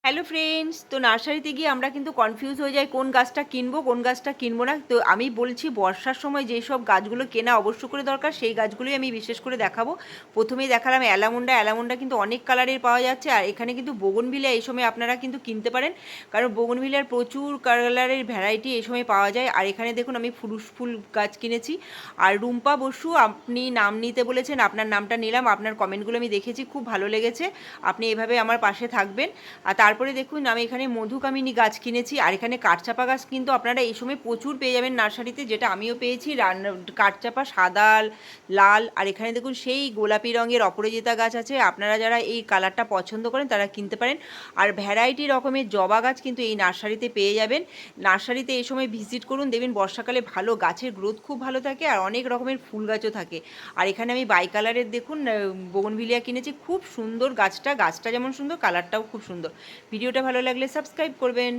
Hello friends, তো নার্সারিতে গিয়ে আমরা কিন্তু কনফিউজ হয়ে যাই কোন গাছটা কিনবো কোন গাছটা কিনবো না। তো আমি বলছি বর্ষার সময় যেই সব গাছগুলো কেনা অবশ্য করে দরকার সেই গাছগুলোই আমি বিশেষ করে দেখাবো। প্রথমেই দেখালাম অ্যালামুন্ডা। অ্যালামুন্ডা কিন্তু অনেক কালারের পাওয়া যাচ্ছে, আর এখানে কিন্তু বোগনভিলিয়া এই সময় আপনারা কিন্তু কিনতে পারেন, কারণ বোগনভিলিয়ার প্রচুর কালারের ভ্যারাইটি এই সময় পাওয়া যায়। আর এখানে দেখুন আমি ফুল গাছ কিনেছি। আর রুম্পা বসু, আপনি নাম নিতে বলেছেন, আপনার নামটা নিলাম। আপনার কমেন্টগুলো আমি দেখেছি, খুব ভালো লেগেছে। আপনি এভাবে আমার পাশে থাকবেন। আর তারপরে দেখুন আমি এখানে মধুকামিনী গাছ কিনেছি, আর এখানে কাঠচাপা গাছ কিন্তু আপনারা এই সময় প্রচুর পেয়ে যাবেন নার্সারিতে, যেটা আমিও পেয়েছি। কাঠচাপা সাদা, লাল, আর এখানে দেখুন সেই গোলাপি রঙের অপরাজিতা গাছ আছে। আপনারা যারা এই কালারটা পছন্দ করেন তারা কিনতে পারেন। আর ভ্যারাইটি রকমের জবা গাছ কিন্তু এই নার্সারিতে পেয়ে যাবেন। নার্সারিতে এই সময় ভিজিট করুন, দেখবেন বর্ষাকালে ভালো গাছের গ্রোথ খুব ভালো থাকে, আর অনেক রকমের ফুল গাছও থাকে। আর এখানে আমি বাই কালারের দেখুন বোগনভিলিয়া কিনেছি, খুব সুন্দর গাছটা যেমন সুন্দর, কালারটাও খুব সুন্দর। ভিডিওটা ভালো লাগলে সাবস্ক্রাইব করবেন।